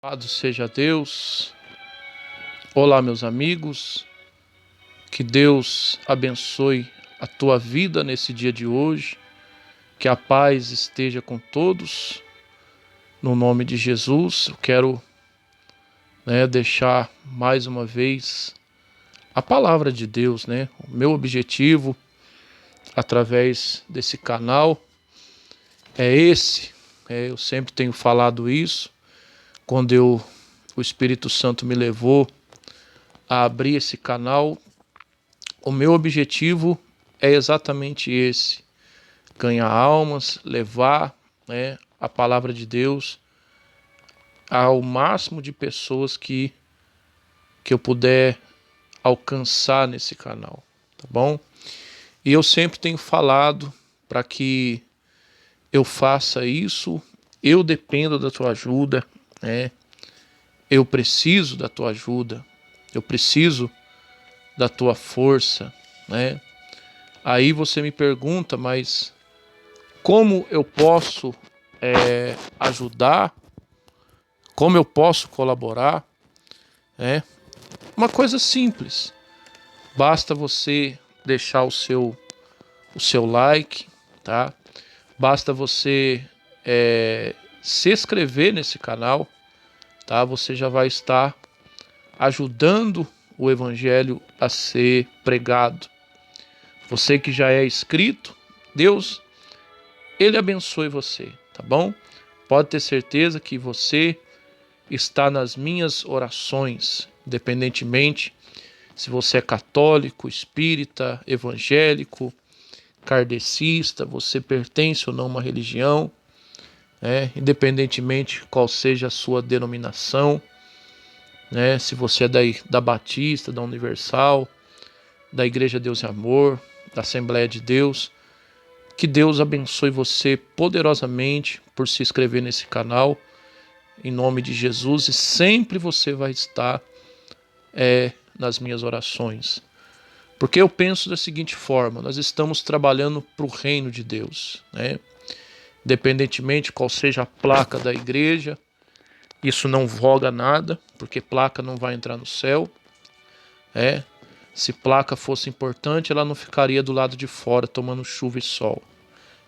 Louvado seja Deus. Olá, meus amigos. Que Deus abençoe a tua vida nesse dia de hoje. Que a paz esteja com todos. No nome de Jesus, eu quero deixar mais uma vez a palavra de Deus, O meu objetivo através desse canal é esse. Eu sempre tenho falado isso. Quando o Espírito Santo me levou a abrir esse canal, o meu objetivo é exatamente esse: ganhar almas, levar a palavra de Deus ao máximo de pessoas que eu puder alcançar nesse canal, tá bom? E eu sempre tenho falado, para que eu faça isso, eu dependo da tua ajuda, eu preciso da tua ajuda, eu preciso da tua força, Aí você me pergunta, mas como eu posso ajudar? Como eu posso colaborar? Uma coisa simples. Basta você deixar o seu like, tá? Basta você se inscrever nesse canal, tá? Você já vai estar ajudando o evangelho a ser pregado. Você que já é inscrito, Deus, Ele abençoe você, tá bom? Pode ter certeza que você está nas minhas orações, independentemente se você é católico, espírita, evangélico, kardecista, você pertence ou não a uma religião, independentemente qual seja a sua denominação, se você é da Batista, da Universal, da Igreja Deus e Amor, da Assembleia de Deus, que Deus abençoe você poderosamente por se inscrever nesse canal, em nome de Jesus, e sempre você vai estar nas minhas orações. Porque eu penso da seguinte forma: nós estamos trabalhando para o reino de Deus, Independentemente qual seja a placa da igreja, isso não voga nada, porque placa não vai entrar no céu, Se placa fosse importante, ela não ficaria do lado de fora tomando chuva e sol,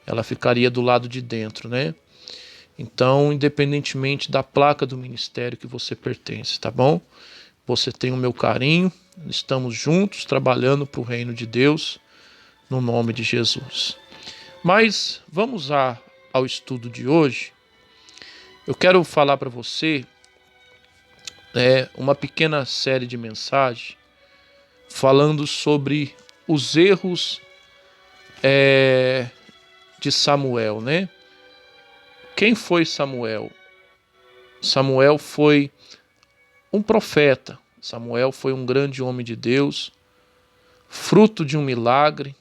ela ficaria do lado de dentro, Então, independentemente da placa do ministério que você pertence, tá bom? Você tem o meu carinho, estamos juntos trabalhando para o reino de Deus, no nome de Jesus. Mas vamos ao estudo de hoje. Eu quero falar para você uma pequena série de mensagens falando sobre os erros de Samuel, Quem foi Samuel? Samuel foi um profeta. Samuel foi um grande homem de Deus, fruto de um milagre,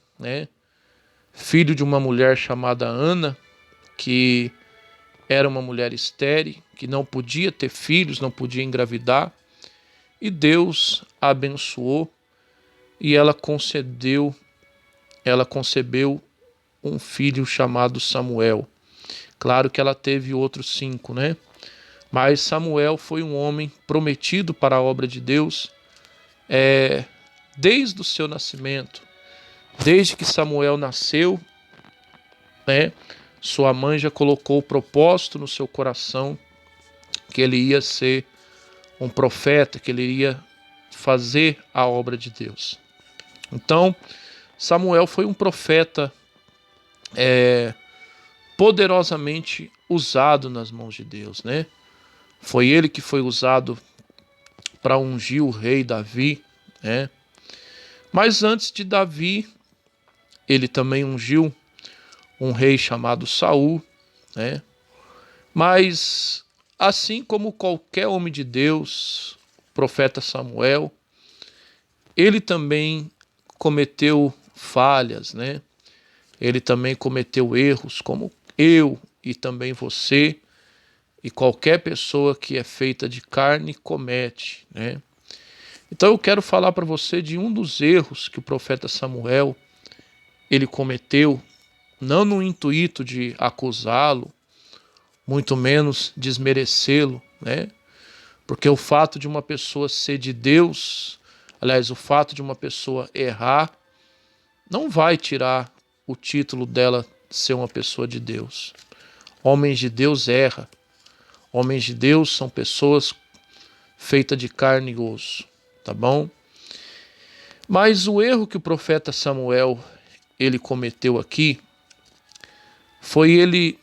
filho de uma mulher chamada Ana, que era uma mulher estéril, que não podia ter filhos, não podia engravidar, e Deus a abençoou e ela concebeu um filho chamado Samuel. Claro que ela teve outros 5, Mas Samuel foi um homem prometido para a obra de Deus desde o seu nascimento. Desde que Samuel nasceu, sua mãe já colocou o propósito no seu coração que ele ia ser um profeta, que ele iria fazer a obra de Deus. Então, Samuel foi um profeta poderosamente usado nas mãos de Deus, Foi ele que foi usado para ungir o rei Davi, Mas antes de Davi, ele também ungiu um rei chamado Saul, Mas assim como qualquer homem de Deus, o profeta Samuel, ele também cometeu falhas, Ele também cometeu erros, como eu e também você e qualquer pessoa que é feita de carne comete, Então eu quero falar para você de um dos erros que o profeta Samuel ele cometeu, não no intuito de acusá-lo, muito menos desmerecê-lo, Porque o fato de uma pessoa ser de Deus, aliás, o fato de uma pessoa errar, não vai tirar o título dela ser uma pessoa de Deus. Homens de Deus erram. Homens de Deus são pessoas feitas de carne e osso, tá bom? Mas o erro que o profeta Samuel ele cometeu aqui foi ele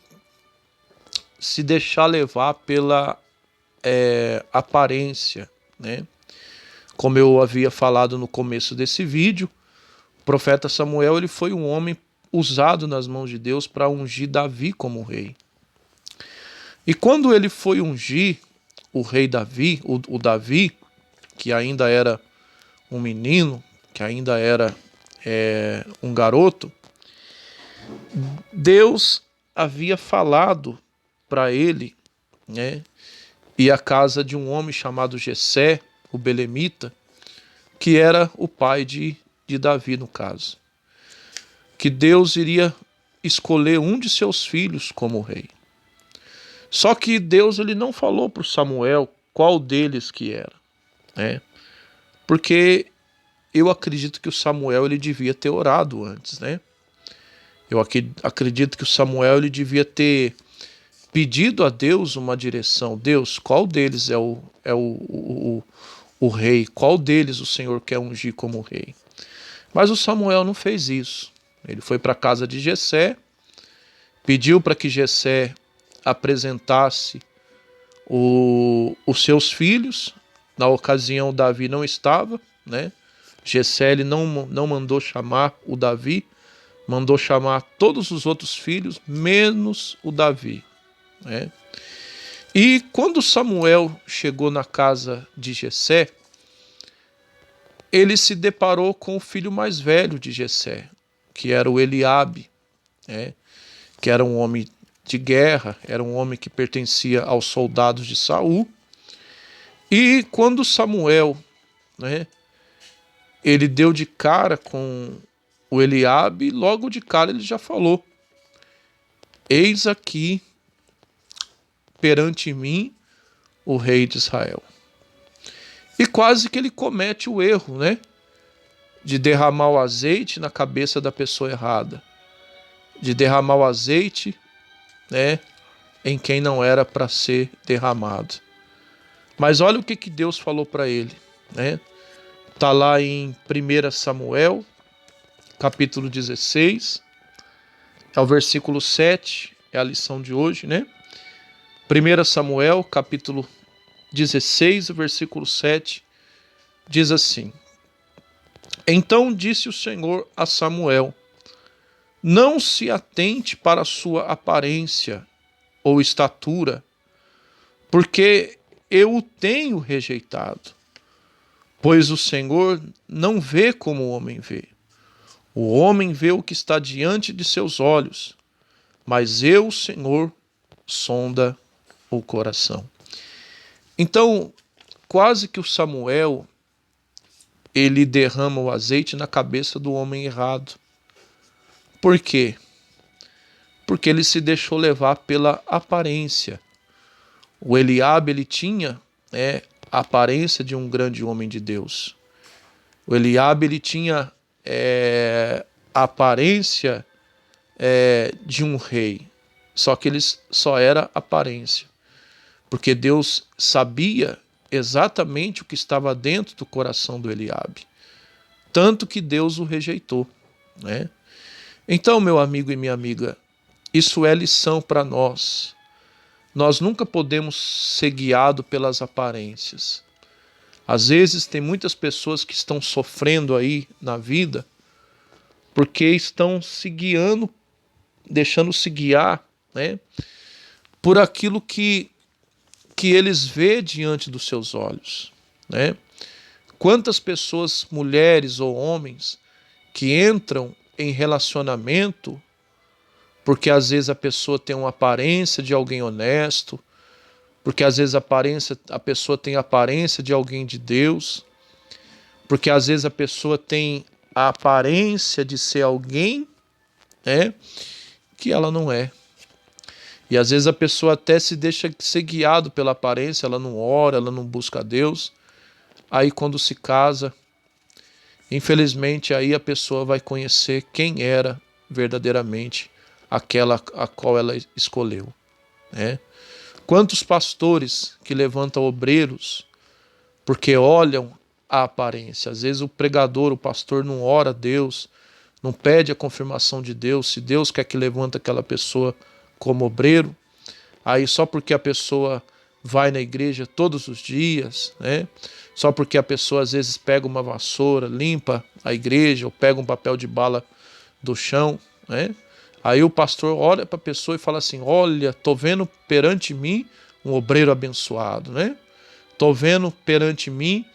se deixar levar pela aparência, né? Como eu havia falado no começo desse vídeo, o profeta Samuel ele foi um homem usado nas mãos de Deus para ungir Davi como rei. E quando ele foi ungir o rei Davi, o Davi, que ainda era um menino, que ainda era um garoto, Deus havia falado para ele, né, e a casa de um homem chamado Jessé, o belemita, que era o pai de Davi no caso, que Deus iria escolher um de seus filhos como rei. Só que Deus ele não falou para Samuel qual deles que era, né? Porque eu acredito que o Samuel ele devia ter orado antes, né? Eu acredito que o Samuel ele devia ter pedido a Deus uma direção. Deus, qual deles é o rei? Qual deles o Senhor quer ungir como rei? Mas o Samuel não fez isso. Ele foi para a casa de Jessé, pediu para que Jessé apresentasse os seus filhos. Na ocasião, Davi não estava, né? Jessé ele não mandou chamar o Davi, mandou chamar todos os outros filhos, menos o Davi, né? E quando Samuel chegou na casa de Jessé, ele se deparou com o filho mais velho de Jessé, que era o Eliabe, né? Que era um homem de guerra, era um homem que pertencia aos soldados de Saul. E quando Samuel, né, ele deu de cara com o Eliabe, logo de cara ele já falou: eis aqui perante mim o rei de Israel. E quase que ele comete o erro, né, de derramar o azeite na cabeça da pessoa errada, de derramar o azeite, né, em quem não era para ser derramado. Mas olha o que Deus falou para ele, né? Tá lá em 1 Samuel, capítulo 16, é o versículo 7, é a lição de hoje, né? 1 Samuel, capítulo 16, versículo 7, diz assim: então disse o Senhor a Samuel: não se atente para a sua aparência ou estatura, porque eu o tenho rejeitado. Pois o Senhor não vê como o homem vê. O homem vê o que está diante de seus olhos, mas eu, o Senhor, sonda o coração. Então, quase que o Samuel, ele derrama o azeite na cabeça do homem errado. Por quê? Porque ele se deixou levar pela aparência. O Eliabe, ele tinha a aparência de um grande homem de Deus. O Eliabe, ele tinha a aparência de um rei, só que ele só era aparência, porque Deus sabia exatamente o que estava dentro do coração do Eliabe, tanto que Deus o rejeitou, né? Então, meu amigo e minha amiga, isso é lição para nós. Nós nunca podemos ser guiados pelas aparências. Às vezes tem muitas pessoas que estão sofrendo aí na vida porque estão se guiando, deixando-se guiar, né, por aquilo que eles vê diante dos seus olhos, né? Quantas pessoas, mulheres ou homens, que entram em relacionamento porque às vezes a pessoa tem uma aparência de alguém honesto, porque às vezes a pessoa tem a aparência de alguém de Deus, porque às vezes a pessoa tem a aparência de ser alguém, né, que ela não é. E às vezes a pessoa até se deixa ser guiado pela aparência, ela não ora, ela não busca a Deus. Aí quando se casa, infelizmente aí a pessoa vai conhecer quem era verdadeiramente aquela a qual ela escolheu, né? Quantos pastores que levantam obreiros porque olham a aparência. Às vezes o pregador, o pastor não ora a Deus, não pede a confirmação de Deus, se Deus quer que levante aquela pessoa como obreiro, aí só porque a pessoa vai na igreja todos os dias, né? Só porque a pessoa às vezes pega uma vassoura, limpa a igreja, ou pega um papel de bala do chão, né? Aí o pastor olha para a pessoa e fala assim: olha, tô vendo perante mim um obreiro abençoado, né? Tô vendo perante mim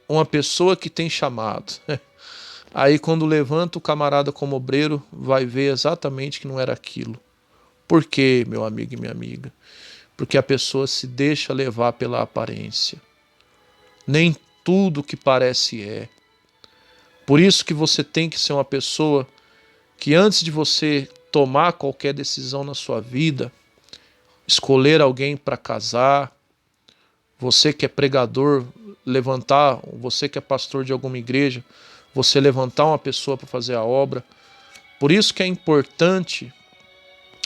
uma pessoa que tem chamado. Aí quando levanta o camarada como obreiro, vai ver exatamente que não era aquilo. Por quê, meu amigo e minha amiga? Porque a pessoa se deixa levar pela aparência. Nem tudo que parece é. Por isso que você tem que ser uma pessoa que antes de você tomar qualquer decisão na sua vida, escolher alguém para casar, você que é pregador, levantar, você que é pastor de alguma igreja, você levantar uma pessoa para fazer a obra. Por isso que é importante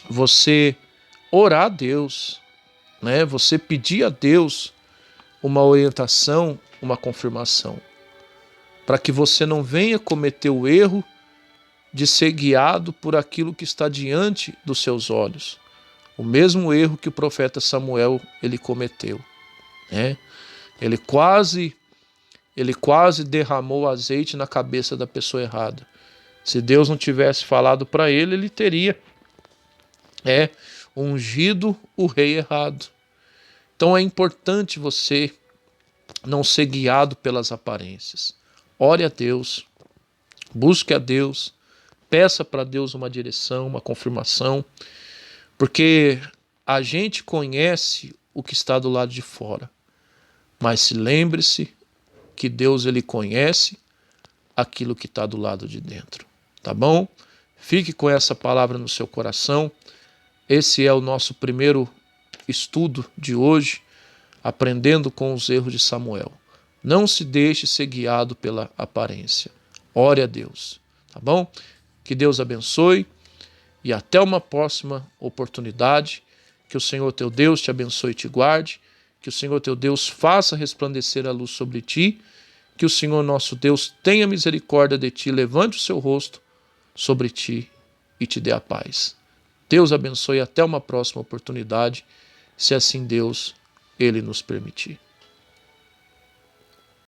você orar a Deus, né? Você pedir a Deus uma orientação, uma confirmação, para que você não venha cometer o erro de ser guiado por aquilo que está diante dos seus olhos. O mesmo erro que o profeta Samuel ele cometeu, né? Ele quase derramou azeite na cabeça da pessoa errada. Se Deus não tivesse falado para ele, ele teria ungido o rei errado. Então é importante você não ser guiado pelas aparências. Ore a Deus, busque a Deus, peça para Deus uma direção, uma confirmação, porque a gente conhece o que está do lado de fora, mas se lembre-se que Deus ele conhece aquilo que está do lado de dentro, tá bom? Fique com essa palavra no seu coração. Esse é o nosso primeiro estudo de hoje, aprendendo com os erros de Samuel. Não se deixe ser guiado pela aparência. Ore a Deus, tá bom? Que Deus abençoe e até uma próxima oportunidade. Que o Senhor teu Deus te abençoe e te guarde. Que o Senhor teu Deus faça resplandecer a luz sobre ti. Que o Senhor nosso Deus tenha misericórdia de ti, levante o seu rosto sobre ti e te dê a paz. Deus abençoe e até uma próxima oportunidade, se assim Deus, ele nos permitir.